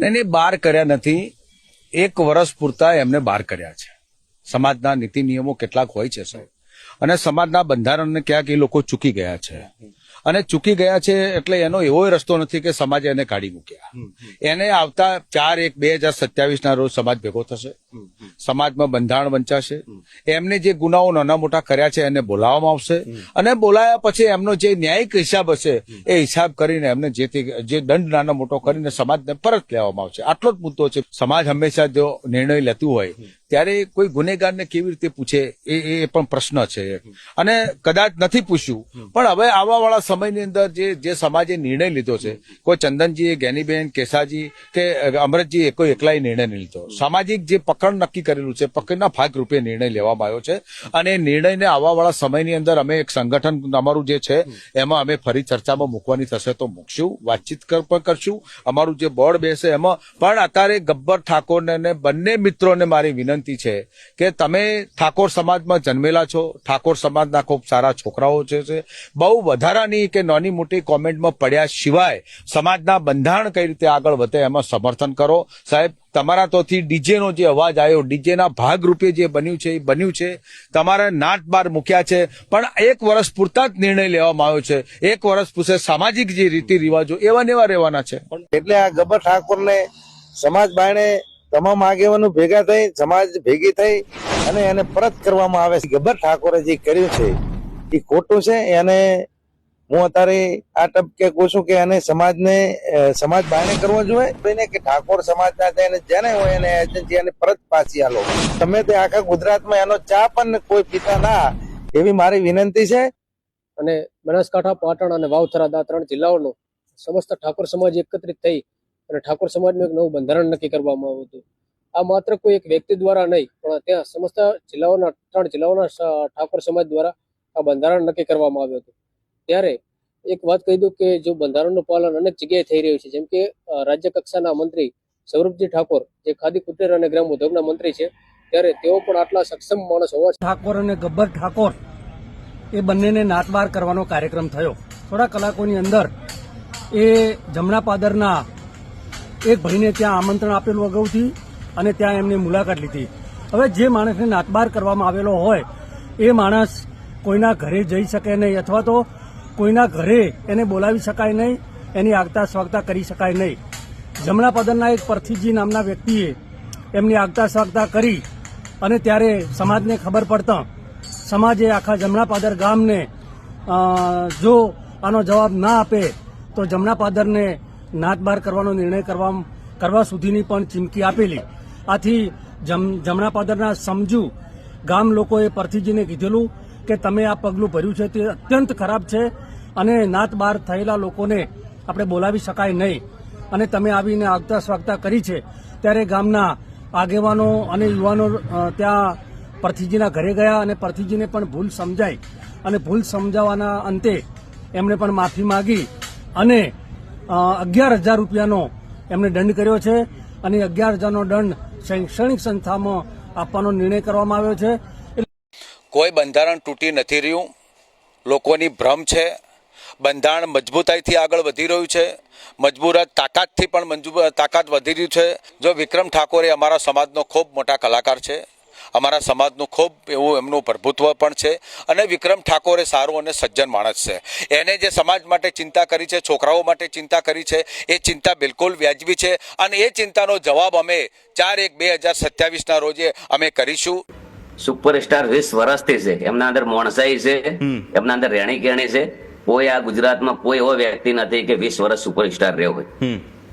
એને બહાર કર્યા નથી, 1 વર્ષ પૂરતા એમને બહાર કર્યા છે. સમાજના નીતિ નિયમો કેટલાક હોય છે સાહેબ, અને સમાજના બંધારણને ક્યાંક એ લોકો ચૂકી ગયા છે. અને ચૂકી ગયા છે એટલે એનો એવો રસ્તો નથી કે સમાજે એને કાઢી મૂક્યા. એને આવતા 4/1/2027 રોજ સમાજ ભેગો થશે, સમાજમાં બંધારણ વંચાશે, એમને જે ગુનાઓ નાના મોટા કર્યા છે એને બોલાવવામાં આવશે, અને બોલાયા પછી એમનો જે ન્યાયિક હિસાબ હશે એ હિસાબ કરીને એમને જે દંડ નાનો મોટો કરીને સમાજને પરત લેવામાં આવશે. આટલો જ મુદ્દો છે. સમાજ હંમેશા જો નિર્ણય લેતું હોય ત્યારે કોઈ ગુનેગારને કેવી રીતે પૂછે એ પણ પ્રશ્ન છે. અને કદાચ નથી પૂછ્યું, પણ હવે આવવાવાળા સમયની અંદર જે સમાજે નિર્ણય લીધો છે, કોઈ ચંદનજી, જ્ઞાનીબેન, કેસાજી કે અમરતજી કોઈ એકલાય નિર્ણય નહીં લીધો. સામાજિક જે પકડ નક્કી કરેલું છે, પકડના ભાગરૂપે નિર્ણય લેવામાં આવ્યો છે. અને એ નિર્ણયને આવવાવાળા સમયની અંદર અમે એક સંગઠન અમારું જે છે એમાં અમે ફરી ચર્ચામાં મૂકવાની થશે તો મૂકશું, વાતચીત પણ કરશું. અમારું જે બોર્ડ બેસે એમાં પણ અત્યારે ગબ્બર ઠાકોરને બંને મિત્રોને મારી વિનંતી છે કે તમે ઠાકોર સમાજમાં જન્મેલા છો, ઠાકોર સમાજના ખૂબ સારા છોકરાઓ છે, બહુ વધારાની કે નાની મોટી કોમેન્ટમાં પડ્યા સિવાય સમાજના બંધારણ કઈ રીતે આગળ વધે એમાં સમર્થન કરો. સાહેબ, તમારા તોથી ડીજેનો જે અવાજ આવ્યો, ડીજેના ભાગરૂપે જે બન્યું છે એ બન્યું છે. તમારા નાટ બાર મૂક્યા છે, પણ 1 વર્ષ પૂરતા જ નિર્ણય લેવામાં આવ્યો છે. 1 વર્ષ પૂછે સામાજિક જે રીતિ રિવાજો એવા ને એવા રહેવાના છે. એટલે આ ગબ્બર ઠાકોરને સમાજ બાયણે તમામ આગેવાનો ભેગા થઈ, સમાજ ભેગી થઈ અને એને પરત કરવામાં આવે છે. ગબ્બર ઠાકોરે જે કર્યું છે એ ખોટું છે. એને હું અત્યારે આ ટપકે કહું છું કે એને સમાજ બાયણે કરવો જોઈએ કે ઠાકોર સમાજના જેને હોય એને એજન્સી એને પરત પાછી આલો. તમે તે આખા ગુજરાતમાં એનો ચા પણ કોઈ પીતા ના, એવી મારી વિનંતી છે. અને બનાસકાંઠા, પાટણ અને વાવથરા આ 3 જિલ્લાઓનો સમસ્ત ઠાકોર સમાજ એકત્રિત થઈ અને ઠાકોર સમાજનું એક નવું બંધારણ નક્કી કરવામાં આવ્યું હતું. આ માત્ર કોઈ એક વ્યક્તિ દ્વારા નહીં, પણ ત્યાં સમસ્ત જિલ્લાઓના 3 જિલ્લાઓના ઠાકોર સમાજ દ્વારા આ બંધારણ નક્કી કરવામાં આવ્યું હતું. ત્યારે એક વાત કહી દઉં કે જો બંધારણનું પાલન અનેક જગ્યાએ થઈ રહ્યું છે, જેમ કે રાજ્ય કક્ષાના મંત્રી સૌરભજી ઠાકોર જે ખાદી કુટીર અને ગ્રામ ઉદ્યોગના મંત્રી છે, ત્યારે તેઓ પણ આટલા સક્ષમ માણસ હોવા ઠાકોર અને ગબ્બર ઠાકોર એ બંનેને નાતબાર કરવાનો કાર્યક્રમ થયો. થોડા કલાકોની અંદર એ જમણા પાદરના એક ભાઈને ત્યાં આમંત્રણ આપેલું અગાઉથી અને ત્યાં એમની મુલાકાત લીધી. હવે જે માણસને નાતબાર કરવામાં આવેલો હોય એ માણસ કોઈના ઘરે જઈ શકે નહીં, અથવા તો કોઈના ઘરે એને બોલાવી શકાય નહીં, એની આગતા સ્વાગતા કરી શકાય નહીં. જમણા પાદરના એક પરથીજી નામના વ્યક્તિએ એમની આગતા સ્વાગતા કરી અને ત્યારે સમાજને ખબર પડતા સમાજે આખા જમણા પાદર ગામને જો આનો જવાબ ના આપે તો જમણા પાદરને નાતબાર કરવાનો નિર્ણય કરવા સુધીની પણ ચીમકી આપેલી. આથી જમણા પાદરના સમજુ ગામ લોકોએ પરથીજીને કીધેલું કે તમે આ પગલું ભર્યું છે તે અત્યંત ખરાબ છે અને નાતબાર થયેલા લોકોને આપણે બોલાવી શકાય નહીં, અને તમે આવીને આગતા સ્વાગતા કરી છે. ત્યારે ગામના આગેવાનો અને યુવાનો ત્યાં પરથીજીના ઘરે ગયા અને પરથીજીને પણ ભૂલ સમજાઈ અને ભૂલ સમજાવવાના અંતે એમણે પણ માફી માગી અને 11,000 રૂપિયાનો એમને દંડ કર્યો છે. અને 11,000નો દંડ શૈક્ષણિક સંસ્થામાં આપવાનો નિર્ણય કરવામાં આવ્યો છે. કોઈ બંધારણ તૂટી નથી રહ્યું, લોકોની ભ્રમ છે. બંધારણ મજબૂતાઈથી આગળ વધી રહ્યું છે, તાકાતથી પણ તાકાત વધી રહ્યું છે. જો વિક્રમ ઠાકોર એ અમારા સમાજનો ખૂબ મોટા કલાકાર છે, અમારા સમાજનું ખૂબ એવું એમનું પ્રભુત્વ પણ છે, અને વિક્રમ ઠાકોર એ સારું અને સજ્જન માણસ છે. એને જે સમાજ માટે ચિંતા કરી છે, છોકરાઓ માટે ચિંતા કરી છે, એ ચિંતા બિલકુલ વ્યાજબી છે, અને એ ચિંતાનો જવાબ અમે 4/1/2027 રોજે અમે કરીશું. સુપરસ્ટાર 20 વર્ષથી છે, એમના અંદર મોણસાઈ છે, એમના અંદર રહેણી કેણી છે. કોઈ આ ગુજરાતમાં કોઈ એવો વ્યક્તિ નથી કે 20 વર્ષ સુપરસ્ટાર રહ્યો હોય.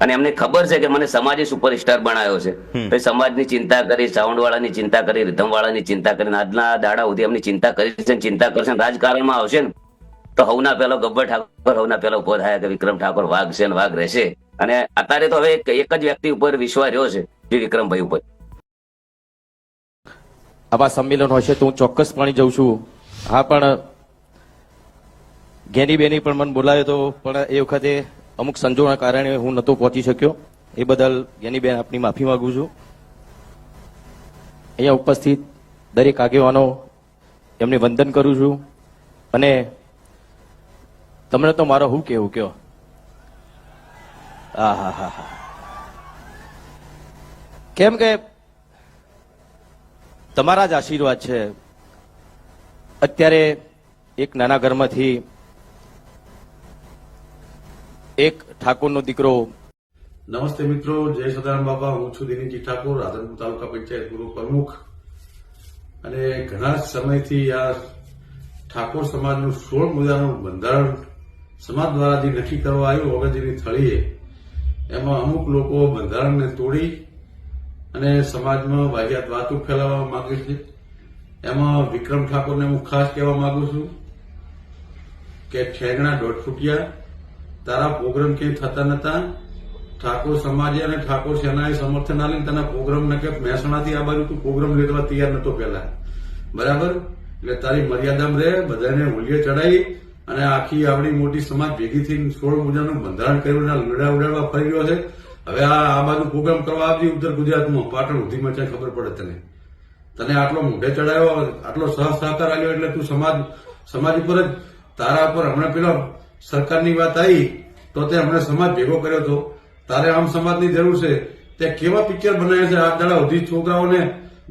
અને એમને ખબર છે કે મને સમાજે સુપરસ્ટાર બનાવ્યો છે. તો સમાજની ચિંતા કરી, સાઉન્ડ વાળાની ચિંતા કરી, રિધમ વાળાની ચિંતા કરી, આજના દાડા સુધી એમની ચિંતા કરી છે, ચિંતા કરશે. રાજકારણમાં આવશે ને તો હવના પેલો ગબ્બર ઠાકોર હવના પેલો ઉભો થાય કે વિક્રમ ઠાકોર વાઘ છે ને વાઘ રહેશે. અને અત્યારે તો હવે એક જ વ્યક્તિ ઉપર વિશ્વાસ રહ્યો છે, જે વિક્રમભાઈ ઉપર. આવા સંમેલન હોય છે તો હું ચોક્કસપણે જઉં છું. હા, પણ જ્ઞાનીબેની પણ મને બોલાયો તો, પણ એ વખતે અમુક સંજોગોના કારણે હું નહોતો પહોંચી શક્યો. એ બદલ જ્ઞાનીબેન આપની માફી માંગુ છું. અહીંયા ઉપસ્થિત દરેક આગેવાનો એમને વંદન કરું છું. અને તમને તો મારો હું કેવું કયો, હા હા હા હા કેમ કે તમારા જ આશીર્વાદ છે. અત્યારે એક નાના ઘરમાંથી એક ઠાકોરનો દીકરો. નમસ્તે મિત્રો, જય સદારામ બાબા. હું છું દિનેશજી ઠાકોર, રાધનપુર તાલુકા પંચાયત પૂર્વ પ્રમુખ. અને ઘણા સમયથી આ ઠાકોર સમાજનું 16 મુદ્દાનું બંધારણ સમાજ દ્વારા જે નક્કી કરવા આવ્યું ઓગણજીની થળીએ, એમાં અમુક લોકો બંધારણને તોડી અને સમાજમાં વાહિયાત વાતો ફેલાવવા માંગે છે. એમાં વિક્રમ ઠાકોરને હું ખાસ કહેવા માંગુ છું કે ઠેંગણા 1.5 ફૂટિયા, તારા પ્રોગ્રામ ક્યાંય થતા નતા. ઠાકોર સમાજે અને ઠાકોર સેનાએ સમર્થન આલીને તને પ્રોગ્રામ ન કે મહેસાણાથી આ બાજુ તું પ્રોગ્રામ લેવા તૈયાર નતો પહેલા, બરાબર? એટલે તારી મર્યાદામાં રહે. બધાને મૂલ્ય ચડાવી અને આખી આવડી મોટી સમાજ ભેગી થઈને 16 મુદ્દાનું બંધારણ કર્યું, લીડા ઉડાડવા ફરી રહ્યો છે. હવે આ બાજુ પ્રોગ્રામ કરવા આવજે ઉત્તર ગુજરાતમાં, પાટણ સુધીમાં ચાहे ખબર પડે તને આટલો મોઢે ચડાવ્યો, આટલો સહકાર આવ્યો, એટલે તું સમાજ ઉપર જ તારા ઉપર હમણાં પેલા સરકારની વાત આવી તો તે હમણાં સમાજ ભેગો કર્યો હતો. તારે આમ સમાજની જરૂર છે. તે કેવા પિક્ચર બનાવ્યા છે આ દાડા સુધી, છોકરાઓને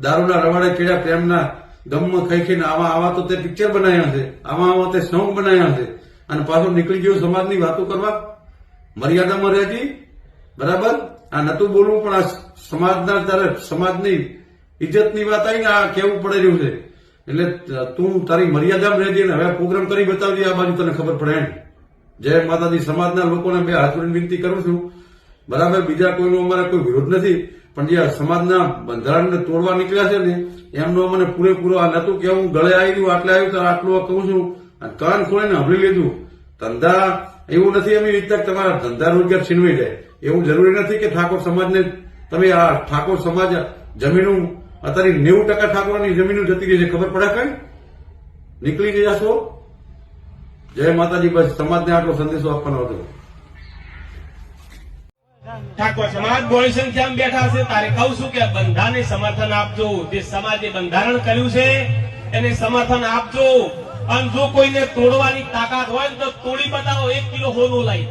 દારૂના રવાડે કેળ્યા, પ્રેમના ગમમાં ખાઈ ખાઈને આવા તો તે પિક્ચર બનાવ્યા છે, આવા તે સોંગ બનાવ્યા છે. અને પાછો નીકળી ગયો સમાજની વાતો કરવા. મર્યાદામાં રહેતી, બરાબર? આ નતું બોલવું, પણ આ સમાજના તારે સમાજની ઇજ્જતની વાત આવીને આ કેવું પડે રહ્યું છે. એટલે તું તારી મર્યાદામાં રહેજે ને હવે પ્રોગ્રામ કરી બતાવજે, આ બાજુ તને ખબર પડે. જય માતાજી. સમાજના લોકોને બે હાથ જોડીને વિનંતી કરું છું, બરાબર? બીજા કોઈનો અમારે કોઈ વિરોધ નથી, પણ જે સમાજના બંધારણને તોડવા નીકળ્યા છે ને એમનો મને પૂરેપૂરો આ નતું કે હું ગળે આવી ગયું, આટલે આવ્યું ત્યારે આટલું કહું છું. કાન ખોલીને સાંભળી લીધું. ધંધા એવું નથી એમ ઈચ્છતા તમારા ધંધા રોજગાર છીનવાઈ જાય, એવું જરૂરી નથી કે ઠાકોર સમાજને તમે આ ઠાકોર સમાજ જમીનો અત્યારે 90% ઠાકોરની જમીનો જતી રહી છે, ખબર પડે કઈ નીકળી જશો. જય માતાજી. બસ સમાજને આટલો સંદેશો આપવાનો હતો. ઠાકોર સમાજ મોટી સંખ્યામાં બેઠા છે. તારે કહું છું કે બંધારણને સમર્થન આપજો. જે સમાજે બંધારણ કર્યું છે એને સમર્થન આપજો. અને જો કોઈને તોડવાની તાકાત હોય તો તોડી બતાવો. 1 કિલો હોનું લઈ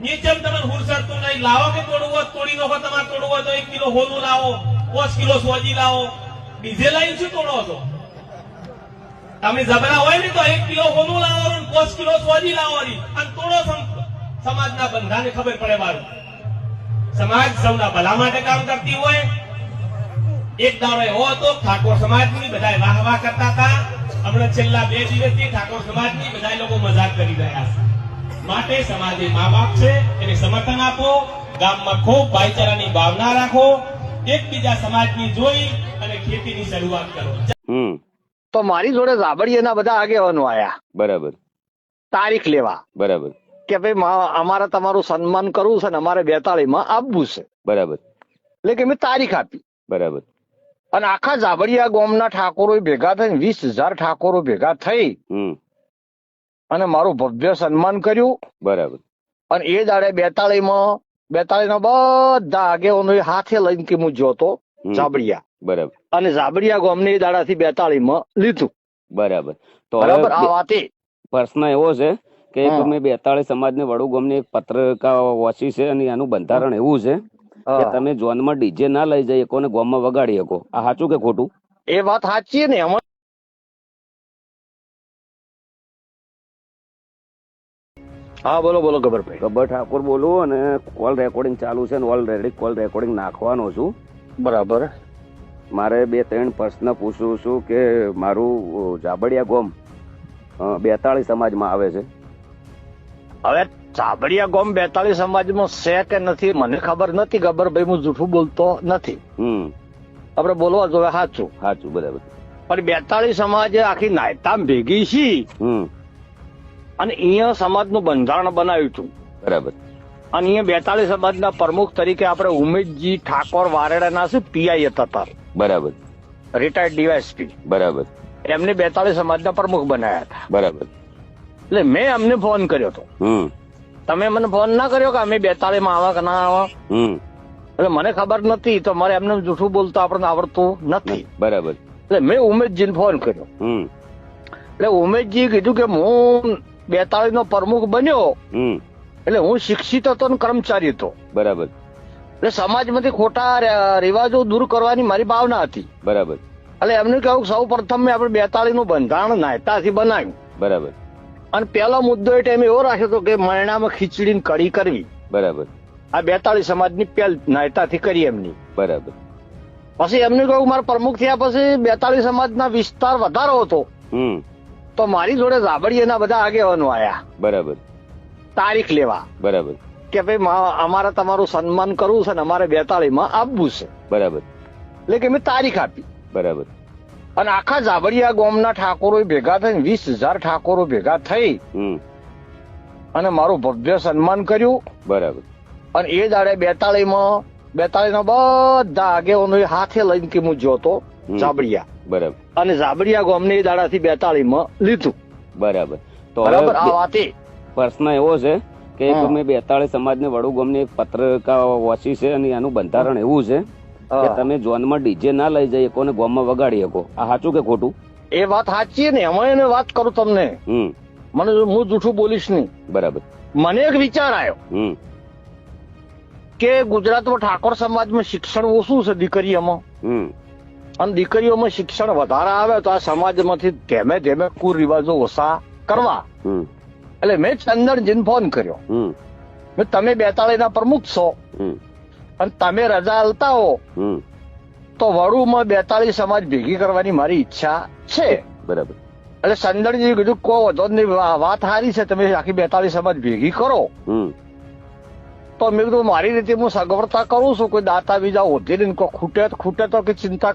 નીચે તમે હુરસરતું નહીં લાવો કે તોડવું હોય તોડી નાખો. તમારે તોડવું હોય તો 1 કિલો હોનું લાવો, 5 કિલો સોજી લાવો. બીજે લઈને શું તોડો છો તમે? જબરા હોય ને તો 1 કિલો હોનું લાવો, 5 કિલો સોજી લાવો અને તોડો. સમાજના બંધારણને ખબર પડે. મારું સમાજ સૌના ભલા માટે કામ કરતી હોય. એક દાડો એવો હતો ઠાકોર સમાજની બધા વાહ વાહ કરતા હતા. હમણાં છેલ્લા 2 દિવસથી ઠાકોર સમાજની બધા લોકો મજાક કરી રહ્યા છે. માટે સમાજે મા બાપ છે એને સમર્થન આપો. ગામમાં ખૂબ ભાઈચારાની ભાવના રાખો. એકબીજા સમાજની જોઈ અને ખેતીની શરૂઆત કરો. તો મારી જોડે ઝાબડિયાના બધા આગેવાનો આયા, બરાબર, તારીખ લેવા, બરાબર, કે ભાઈ અમારે તમારું સન્માન કરવું છે ને અમારે 42 આપવું છે, બરાબર. એટલે કે મેં તારીખ આપી, બરાબર. અને આખા ઝાબડિયા ગામના ઠાકોરો ભેગા થઈને 20,000 ઠાકોરો ભેગા થઈ અને મારું ભવ્ય સન્માન કર્યું, બરાબર. અને એ દાડે 42 ના બધા આગેવાનો હાથે લઈને કે હું જોતો ઝાબડિયા, બરાબર. અને ઝાબડિયા ગામને એ દાડાથી 42 લીધું, બરાબર. તો બરાબર. આ વાત પ્રશ્ન એવો છે કે તમે 42 સમાજને વડુ ગામની એક પત્રિકા વાંચી છે અને એનું બંધારણ એવું છે કે તમે જોનમાં ડીજે ના લઈ જઈ શકો ને ગામમાં વગાડી શકો. આ સાચું કે ખોટું? એ વાત સાચી ને. એમાં હા બોલો બોલો ગબ્બરભાઈ. ગબ્બર ઠાકોર બોલું અને કોલ રેકોર્ડિંગ ચાલુ છે અને ઓલરેડી કોલ રેકોર્ડિંગ નાખવાનો છું. બરાબર. મારે 2-3 પ્રશ્ન પૂછું છું કે મારું ઝાબડિયા ગામ 42 સમાજમાં આવે છે. હવે ઝાબડિયા ગામ 42 સમાજમાં છે કે નથી મને ખબર નથી ગબ્બરભાઈ, હું જૂઠું બોલતો નથી. આપણે બોલવા જોઈએ સાચું. સાચું, બરાબર. પણ 42 સમાજ આખી નાયતામ ભેગી છે અને અહીંયા સમાજનું બંધારણ બનાવ્યું હતું, બરાબર. અને અહીંયા 42 સમાજના પ્રમુખ તરીકે આપણે ઉમેશજી ઠાકોર વારેડાના છે, પીઆઈ હતા, બરાબર, રિટાયર્ડ ડીવાયએસપી, બરાબર. એમને 42 સમાજના પ્રમુખ બનાવ્યા હતા, બરાબર. એટલે મેં અમને ફોન કર્યો હતો. તમે મને ફોન ના કર્યો કે અમે 42 માં આવા કે ના આવા? એટલે મને ખબર નથી, તો મારે એમને જૂઠું બોલતા આપણને આવડતું નથી, બરાબર. એટલે મેં ઉમેશજીને ફોન કર્યો. એટલે ઉમેશજી કીધું કે હું 42 નો પ્રમુખ બન્યો એટલે હું શિક્ષિત હતો ને કર્મચારી હતો, બરાબર. એટલે સમાજમાંથી ખોટા રિવાજો દૂર કરવાની મારી ભાવના હતી. બરાબર. એટલે એમનું કહ્યું સૌ પ્રથમ મેં આપણે 42 નું બંધારણ નાયતાથી બનાવ્યું. બરાબર. અને પહેલો મુદ્દો એ ટાઈમે એવો રાખ્યો હતો કે મરણામાં ખીચડી ને કઢી કરવી. બરાબર. આ 42 સમાજની પહેલ નાયતાથી કરી એમની. બરાબર. પછી એમને કહ્યું મારા પ્રમુખ થયા પછી 42 સમાજના વિસ્તાર વધારો હતો. તો મારી જોડે ઝાબડિયાના બધા આગેવાનો આયા. બરાબર. તારીખ લેવા. બરાબર. કે ભાઈ અમારે તમારું સન્માન કરવું છે ને અમારે 42 માં આપવું છે. બરાબર. એટલે કે મેં તારીખ આપી. બરાબર. અને આખા ઝાબડિયા ગામના ઠાકોરો ભેગા થઈને 20,000 ઠાકોરો ભેગા થઈ અને મારું ભવ્ય સન્માન કર્યું. બરાબર. અને એ દાડે 42 ના બધા આગેવાનો હાથે લઈને કે હું જોતો ઝાબડિયા. બરાબર. અને ઝાબડિયા ગામને એ દાડાથી 42 માં લીધું. બરાબર. તો બરાબર. આ વાત પ્રશ્ન એવો છે કે તમે 42 સમાજને વડુ ગામની પત્રિકા વાંચી છે અને એનું બંધારણ એવું છે કે તમે જોનમાં ડીજે ના લઈ જઈ શકો ને ગામમાં વગાડી શકો. આ સાચું કે ખોટું? એ વાત સાચી ને એમાં એને વાત કરું તમને. મને હું જૂઠું બોલીશ નહીં. બરાબર. મને એક વિચાર આવ્યો કે ગુજરાતમાં ઠાકોર સમાજમાં શિક્ષણ ઓછું છે દીકરીઓમાં, અને દીકરીઓમાં શિક્ષણ વધારે આવે તો આ સમાજમાંથી ધીમે ધીમે કુરિવાજો ઓછા કરવા. એટલે મેં ચંદનજીને ફોન કર્યો. તમે 42 ના પ્રમુખ છો અને તમે રજા આલતા હો તો વડુમાં 42 સમાજ ભેગી કરવાની મારી ઈચ્છા છે. બરાબર. એટલે ચંદનજી કીધું કોઈ વધો નહીં, વાત સારી છે, તમે આખી 42 સમાજ ભેગી કરો. તો મેં કીધું મારી રીતે હું સગવડતા કરું છું, કોઈ દાતા બીજા ઓઢી લઈને કોઈ ખૂટે તો કે ચિંતા